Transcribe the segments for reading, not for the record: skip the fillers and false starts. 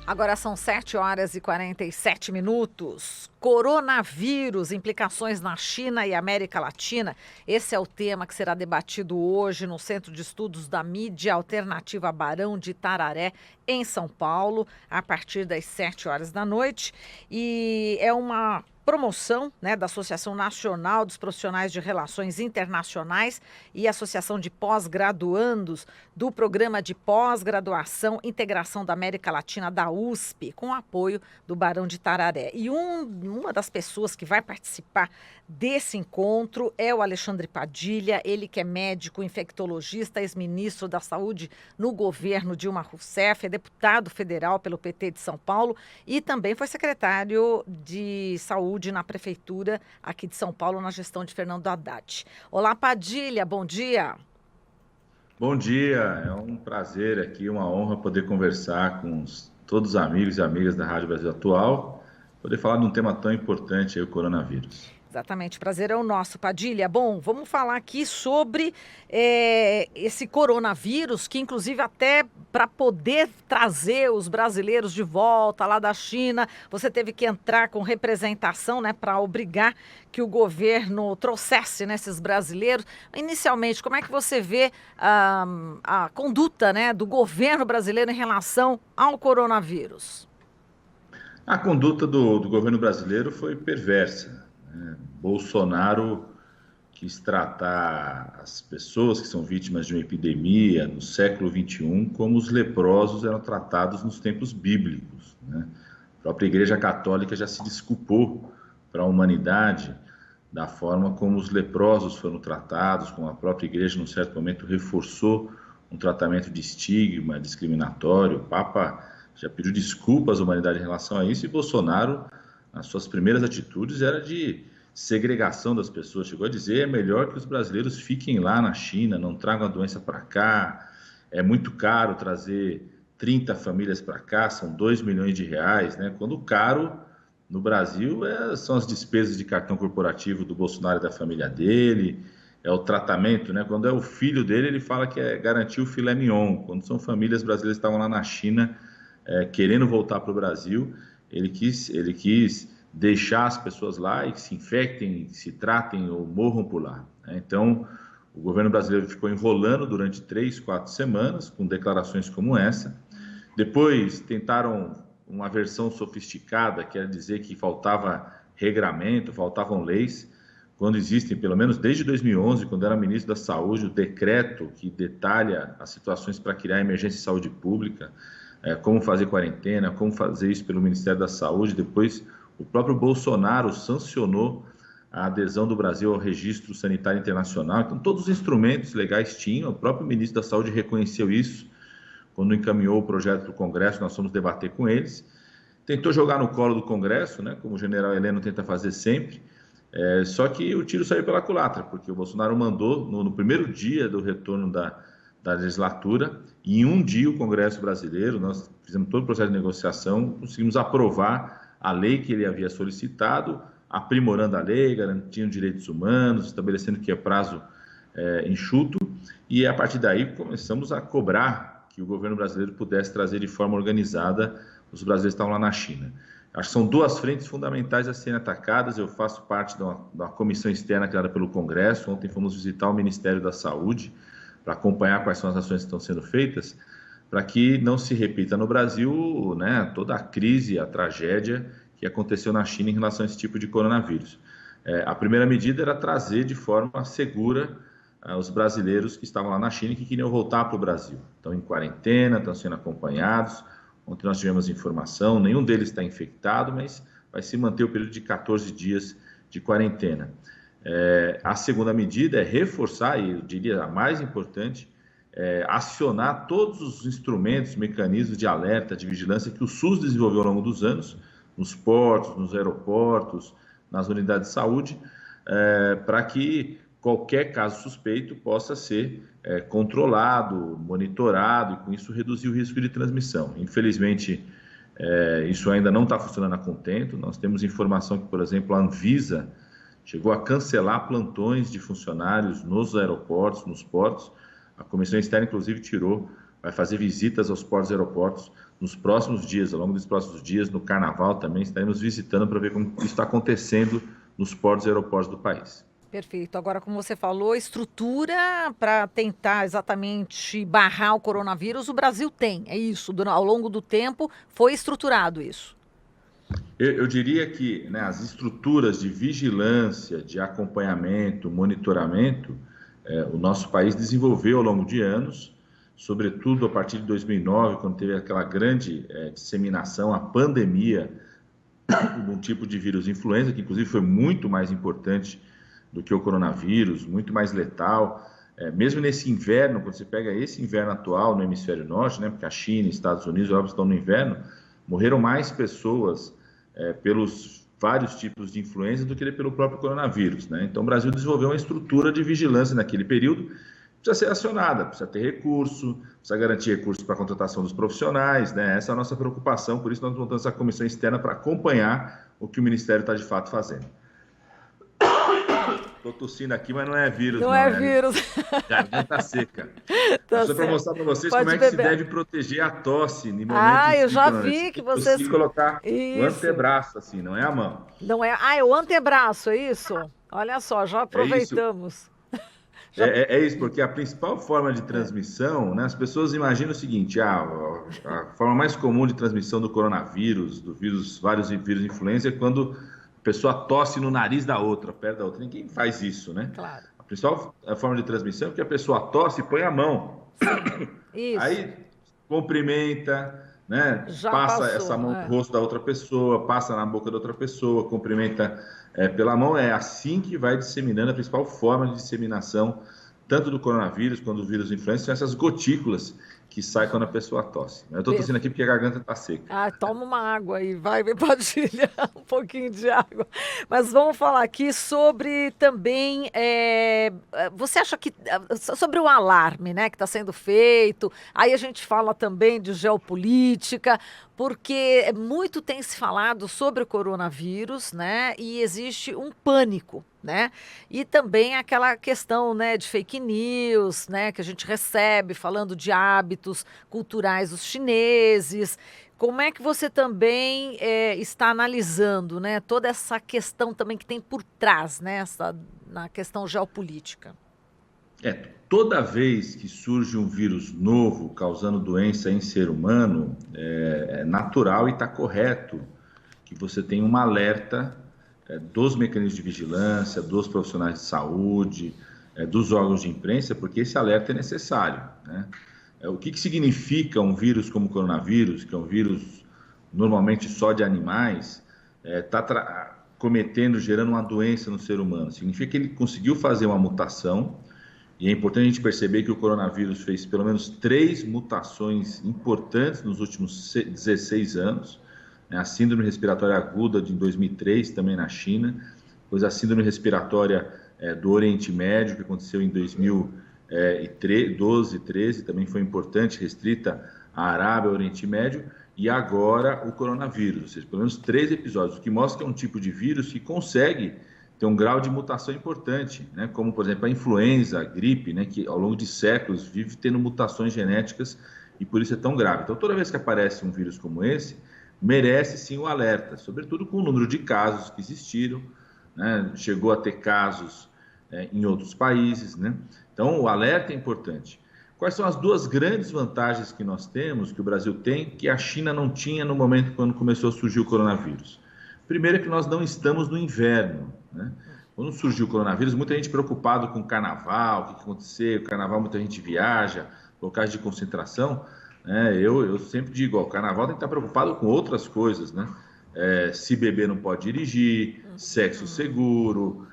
Agora são 7h47. Coronavírus, implicações na China e América Latina. Esse é o tema que será debatido hoje no Centro de Estudos da Mídia Alternativa Barão de Itararé, em São Paulo, a partir das 7h da noite. E é uma promoção, da Associação Nacional dos Profissionais de Relações Internacionais e Associação de Pós-Graduandos do Programa de Pós-Graduação Integração da América Latina da USP, com apoio do Barão de Itararé. E uma das pessoas que vai participar desse encontro é o Alexandre Padilha, ele que é médico, infectologista, ex-ministro da Saúde no governo Dilma Rousseff, é deputado federal pelo PT de São Paulo e também foi secretário de Saúde na Prefeitura aqui de São Paulo, na gestão de Fernando Haddad. Olá, Padilha, bom dia. Bom dia, é um prazer aqui, uma honra poder conversar com todos os amigos e amigas da Rádio Brasil Atual, poder falar de um tema tão importante, o coronavírus. Exatamente, o prazer é o nosso, Padilha. Bom, vamos falar aqui sobre esse coronavírus, que inclusive até para poder trazer os brasileiros de volta lá da China, você teve que entrar com representação, para obrigar que o governo trouxesse esses brasileiros. Inicialmente, como é que você vê a conduta do governo brasileiro em relação ao coronavírus? A conduta do governo brasileiro foi perversa. Bolsonaro quis tratar as pessoas que são vítimas de uma epidemia no século XXI como os leprosos eram tratados nos tempos bíblicos. A própria Igreja Católica já se desculpou para a humanidade da forma como os leprosos foram tratados, como a própria Igreja, num certo momento, reforçou um tratamento de estigma discriminatório. O Papa já pediu desculpas à humanidade em relação a isso e Bolsonaro, nas suas primeiras atitudes, era de segregação das pessoas. Chegou a dizer, é melhor que os brasileiros fiquem lá na China, não tragam a doença para cá, é muito caro trazer 30 famílias para cá, são 2 milhões de reais, quando o caro no Brasil são as despesas de cartão corporativo do Bolsonaro e da família dele, é o tratamento, quando é o filho dele, ele fala que é garantir o filé mignon, quando são famílias brasileiras que estavam lá na China querendo voltar para o Brasil, ele quis deixar as pessoas lá e que se infectem, se tratem ou morram por lá. Então, o governo brasileiro ficou enrolando durante 3, 4 semanas com declarações como essa. Depois tentaram uma versão sofisticada, quer dizer que faltava regramento, faltavam leis, quando existem, pelo menos desde 2011, quando era ministro da Saúde, o decreto que detalha as situações para criar emergência de saúde pública, como fazer quarentena, como fazer isso pelo Ministério da Saúde. Depois, o próprio Bolsonaro sancionou a adesão do Brasil ao Registro Sanitário Internacional. Então, todos os instrumentos legais tinham, o próprio ministro da Saúde reconheceu isso quando encaminhou o projeto para o Congresso, nós fomos debater com eles. Tentou jogar no colo do Congresso, como o general Heleno tenta fazer sempre, só que o tiro saiu pela culatra, porque o Bolsonaro mandou, no primeiro dia do retorno da legislatura, e em um dia o Congresso brasileiro, nós fizemos todo o processo de negociação, conseguimos aprovar a lei que ele havia solicitado, aprimorando a lei, garantindo direitos humanos, estabelecendo que é prazo enxuto, e a partir daí começamos a cobrar que o governo brasileiro pudesse trazer de forma organizada os brasileiros que estavam lá na China. Acho que são duas frentes fundamentais a serem atacadas. Eu faço parte de uma comissão externa criada pelo Congresso. Ontem fomos visitar o Ministério da Saúde para acompanhar quais são as ações que estão sendo feitas, para que não se repita no Brasil toda a crise, a tragédia que aconteceu na China em relação a esse tipo de coronavírus. A primeira medida era trazer de forma segura os brasileiros que estavam lá na China e que queriam voltar para o Brasil. Estão em quarentena, estão sendo acompanhados. Ontem nós tivemos informação, nenhum deles está infectado, mas vai se manter o período de 14 dias de quarentena. A segunda medida é reforçar, e eu diria a mais importante, acionar todos os instrumentos, mecanismos de alerta, de vigilância que o SUS desenvolveu ao longo dos anos, nos portos, nos aeroportos, nas unidades de saúde, para que qualquer caso suspeito possa ser controlado, monitorado e com isso reduzir o risco de transmissão. Infelizmente, isso ainda não está funcionando a contento. Nós temos informação que, por exemplo, a Anvisa chegou a cancelar plantões de funcionários nos aeroportos, nos portos. A comissão externa, inclusive, tirou vai fazer visitas aos portos e aeroportos nos próximos dias, ao longo dos próximos dias, no Carnaval também, estaremos visitando para ver como isso está acontecendo nos portos e aeroportos do país. Perfeito. Agora, como você falou, estrutura para tentar exatamente barrar o coronavírus, o Brasil tem, é isso. Ao longo do tempo foi estruturado isso. Eu diria que, né, as estruturas de vigilância, de acompanhamento, monitoramento, o nosso país desenvolveu ao longo de anos, sobretudo a partir de 2009, quando teve aquela grande disseminação, a pandemia de um tipo de vírus influenza, que inclusive foi muito mais importante do que o coronavírus, muito mais letal. Mesmo nesse inverno, quando você pega esse inverno atual no hemisfério norte, né, porque a China e Estados Unidos óbvio, estão no inverno, morreram mais pessoas pelos vários tipos de influenza do que pelo próprio coronavírus, né? Então o Brasil desenvolveu uma estrutura de vigilância naquele período, precisa ser acionada, precisa ter recurso, precisa garantir recursos para a contratação dos profissionais, né? Essa é a nossa preocupação, por isso nós montamos essa comissão externa para acompanhar o que o Ministério está de fato fazendo. Estou tossindo aqui, mas não é vírus, não. Não é vírus. Garganta seca. Tá só para mostrar para vocês Pode como é que se deve proteger a tosse em momentos eu de já vi que vocês... colocar isso. O antebraço, assim, não é a mão. Não é... é o antebraço, é isso? Olha só, já aproveitamos. É isso, porque a principal forma de transmissão, né, as pessoas imaginam o seguinte, a forma mais comum de transmissão do coronavírus, vários vírus influenza, é quando a pessoa tosse no nariz da outra, perto da outra. Ninguém faz isso, né? Claro. A principal forma de transmissão é que a pessoa tosse e põe a mão. Isso. Aí cumprimenta, né? Já passa passou, essa mão no rosto da outra pessoa, passa na boca da outra pessoa, cumprimenta pela mão. É assim que vai disseminando, a principal forma de disseminação, tanto do coronavírus quanto do vírus influenza, são essas gotículas que saem quando a pessoa tosse. Eu estou tossindo aqui porque a garganta está seca. Toma uma água aí, vai, Padilha, um pouquinho de água. Mas vamos falar aqui sobre também, você acha que, sobre o alarme, né, que está sendo feito, aí a gente fala também de geopolítica, porque muito tem se falado sobre o coronavírus, né, e existe um pânico, né, e também aquela questão, né, de fake news, né, que a gente recebe falando de hábitos culturais dos chineses. Como é que você também está analisando, né, toda essa questão também que tem por trás, né, na questão geopolítica? Toda vez que surge um vírus novo causando doença em ser humano, é natural e está correto que você tenha um alerta dos mecanismos de vigilância, dos profissionais de saúde, dos órgãos de imprensa, porque esse alerta é necessário, né? O que significa um vírus como o coronavírus, que é um vírus normalmente só de animais, gerando uma doença no ser humano? Significa que ele conseguiu fazer uma mutação, e é importante a gente perceber que o coronavírus fez pelo menos 3 mutações importantes nos últimos 16 anos, né? A síndrome respiratória aguda de 2003, também na China, depois a síndrome respiratória do Oriente Médio, que aconteceu em 2012, 13, também foi importante, restrita à Arábia, ao Oriente Médio, e agora o coronavírus, ou seja, pelo menos 3 episódios, o que mostra que é um tipo de vírus que consegue ter um grau de mutação importante, né? Como, por exemplo, a influenza, a gripe, né? Que ao longo de séculos vive tendo mutações genéticas e por isso é tão grave. Então, toda vez que aparece um vírus como esse, merece sim o alerta, sobretudo com o número de casos que existiram, né? Chegou a ter casos em outros países, né? Então, o alerta é importante. Quais são as 2 grandes vantagens que nós temos, que o Brasil tem, que a China não tinha no momento quando começou a surgir o coronavírus? Primeiro é que nós não estamos no inverno, né? Quando surgiu o coronavírus, muita gente preocupada com o carnaval, o que aconteceu, o carnaval muita gente viaja, locais de concentração, né? Eu sempre digo, o carnaval tem que estar preocupado com outras coisas, né? Se beber não pode dirigir, sexo seguro,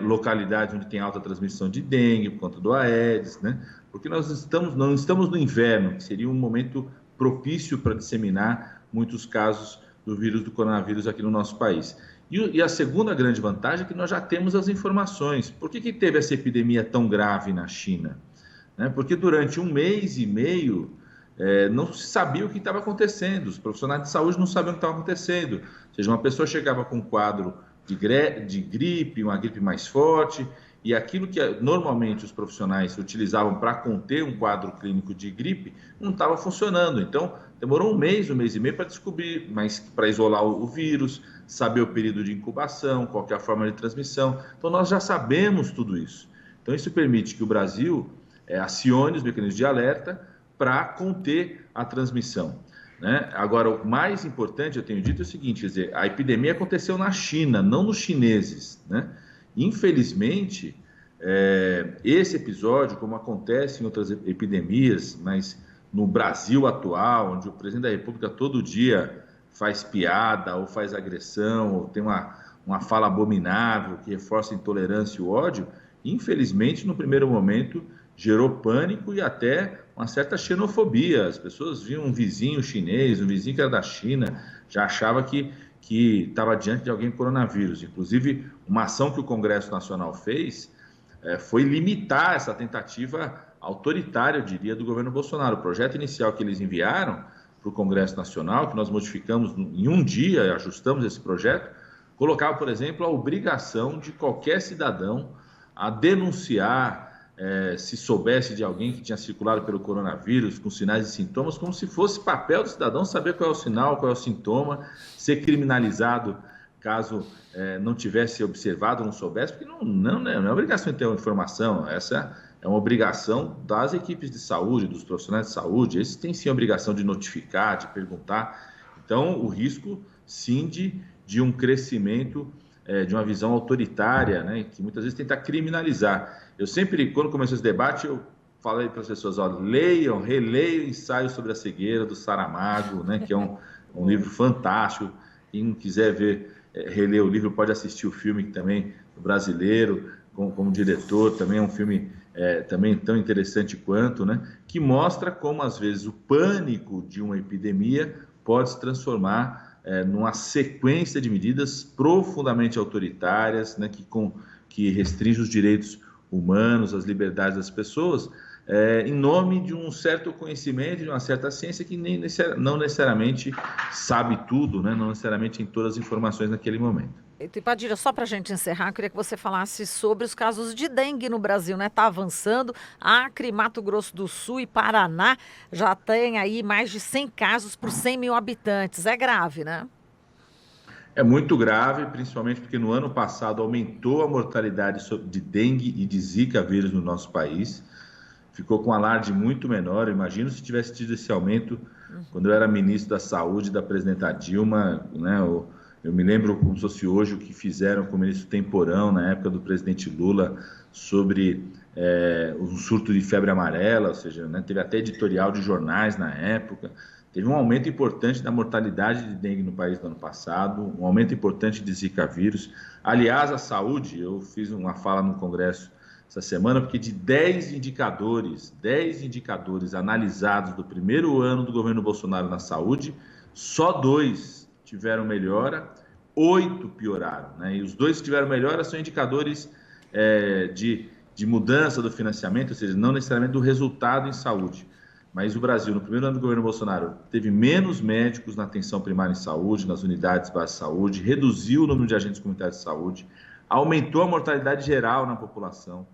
localidades onde tem alta transmissão de dengue por conta do Aedes, né? Porque nós não estamos no inverno, que seria um momento propício para disseminar muitos casos do vírus do coronavírus aqui no nosso país. E a segunda grande vantagem é que nós já temos as informações. Por que teve essa epidemia tão grave na China? Porque durante 1 mês e meio não se sabia o que estava acontecendo, os profissionais de saúde não sabiam o que estava acontecendo. Ou seja, uma pessoa chegava com um quadro de gripe, uma gripe mais forte, e aquilo que normalmente os profissionais utilizavam para conter um quadro clínico de gripe não estava funcionando. Então, demorou um mês e meio para descobrir, mas para isolar o vírus, saber o período de incubação, qual que é a forma de transmissão. Então, nós já sabemos tudo isso. Então, isso permite que o Brasil acione os mecanismos de alerta para conter a transmissão, né? Agora, o mais importante, eu tenho dito, é o seguinte, quer dizer, a epidemia aconteceu na China, não nos chineses, né? Infelizmente, esse episódio, como acontece em outras epidemias, mas no Brasil atual, onde o presidente da República todo dia faz piada ou faz agressão, ou tem uma fala abominável que reforça a intolerância e o ódio, infelizmente, no primeiro momento, gerou pânico e até uma certa xenofobia. As pessoas viam um vizinho chinês, um vizinho que era da China, já achava que estava diante de alguém com coronavírus. Inclusive, uma ação que o Congresso Nacional fez foi limitar essa tentativa autoritária, eu diria, do governo Bolsonaro. O projeto inicial que eles enviaram para o Congresso Nacional, que nós modificamos em um dia, ajustamos esse projeto, colocava, por exemplo, a obrigação de qualquer cidadão a denunciar se soubesse de alguém que tinha circulado pelo coronavírus com sinais e sintomas, como se fosse papel do cidadão saber qual é o sinal, qual é o sintoma, ser criminalizado caso não tivesse observado, não soubesse, porque não é obrigação de ter uma informação, essa é uma obrigação das equipes de saúde, dos profissionais de saúde, esses têm sim a obrigação de notificar, de perguntar. Então, o risco, sim, de um crescimento de uma visão autoritária, né, que muitas vezes tenta criminalizar. Eu sempre, quando começou esse debate, eu falei para as pessoas, releiam Ensaio sobre a Cegueira, do Saramago, né, que é um livro fantástico. Quem não quiser reler o livro, pode assistir o filme também, brasileiro, como diretor, também é um filme também tão interessante quanto, né, que mostra como, às vezes, o pânico de uma epidemia pode se transformar numa sequência de medidas profundamente autoritárias, né, que restringe os direitos humanos, as liberdades das pessoas, em nome de um certo conhecimento, de uma certa ciência que não necessariamente sabe tudo, né, não necessariamente tem todas as informações naquele momento. E Padilha, só para a gente encerrar, eu queria que você falasse sobre os casos de dengue no Brasil, né? Está avançando. Acre, Mato Grosso do Sul e Paraná já tem aí mais de 100 casos por 100 mil habitantes. É grave, né? É muito grave, principalmente porque no ano passado aumentou a mortalidade de dengue e de zika vírus no nosso país. Ficou com um alarde muito menor. Imagino se tivesse tido esse aumento quando eu era ministro da Saúde da presidenta Dilma, né? Eu me lembro como se fosse hoje o que fizeram com o ministro Temporão, na época do presidente Lula, sobre um surto de febre amarela, ou seja, né, teve até editorial de jornais na época. Teve um aumento importante da mortalidade de dengue no país no ano passado, um aumento importante de zika vírus. Aliás, a saúde, eu fiz uma fala no Congresso essa semana, porque de 10 indicadores analisados do primeiro ano do governo Bolsonaro na saúde, só 2 tiveram melhora, 8 pioraram, né? E os 2 que tiveram melhora são indicadores de mudança do financiamento, ou seja, não necessariamente do resultado em saúde. Mas o Brasil, no primeiro ano do governo Bolsonaro, teve menos médicos na atenção primária em saúde, nas unidades básicas de saúde, reduziu o número de agentes comunitários de saúde, aumentou a mortalidade geral na população,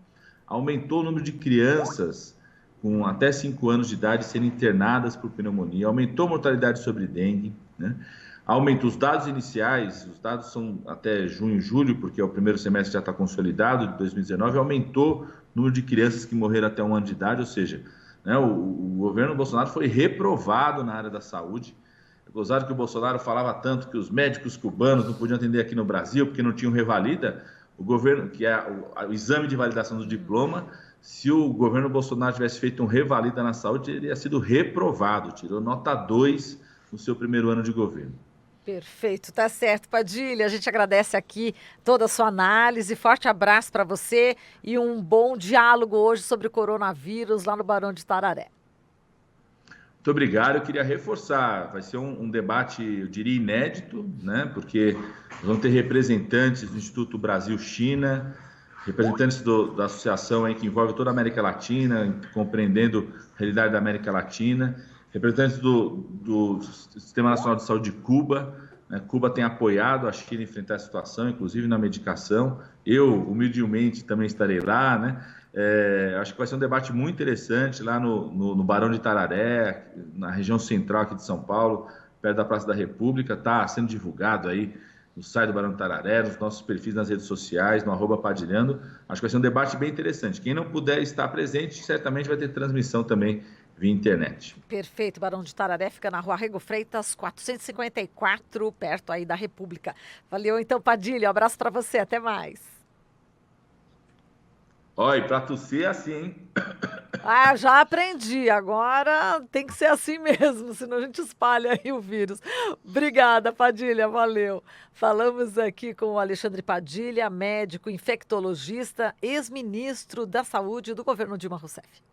aumentou o número de crianças com até 5 anos de idade sendo internadas por pneumonia, aumentou a mortalidade sobre dengue, né? Aumentou os dados iniciais, os dados são até junho e julho, porque o primeiro semestre já está consolidado, de 2019, aumentou o número de crianças que morreram até 1 ano de idade, ou seja, né, o governo Bolsonaro foi reprovado na área da saúde. É gozado que o Bolsonaro falava tanto que os médicos cubanos não podiam atender aqui no Brasil porque não tinham revalida. O governo, que é o exame de validação do diploma, se o governo Bolsonaro tivesse feito um revalida na saúde, ele teria sido reprovado, tirou nota 2 no seu primeiro ano de governo. Perfeito, tá certo, Padilha. A gente agradece aqui toda a sua análise. Forte abraço para você e um bom diálogo hoje sobre o coronavírus lá no Barão de Tararé. Muito obrigado. Eu queria reforçar, vai ser um debate, eu diria, inédito, né? Porque vão ter representantes do Instituto Brasil-China, representantes da associação aí que envolve toda a América Latina, compreendendo a realidade da América Latina, representantes do Sistema Nacional de Saúde de Cuba, né? Cuba tem apoiado a China em enfrentar a situação, inclusive na medicação. Eu, humildemente, também estarei lá, né? Acho que vai ser um debate muito interessante lá no Barão de Itararé, na região central aqui de São Paulo, perto da Praça da República. Está sendo divulgado aí no site do Barão de Itararé, nos nossos perfis nas redes sociais, no @padilhando. Acho que vai ser um debate bem interessante. Quem não puder estar presente, certamente vai ter transmissão também via internet. Perfeito, Barão de Tararé fica na Rua Rego Freitas, 454, perto aí da República. Valeu então, Padilha, um abraço para você, até mais. Olha, e para tossir é assim, hein? Ah, já aprendi, agora tem que ser assim mesmo, senão a gente espalha aí o vírus. Obrigada, Padilha, valeu. Falamos aqui com o Alexandre Padilha, médico infectologista, ex-ministro da Saúde do governo Dilma Rousseff.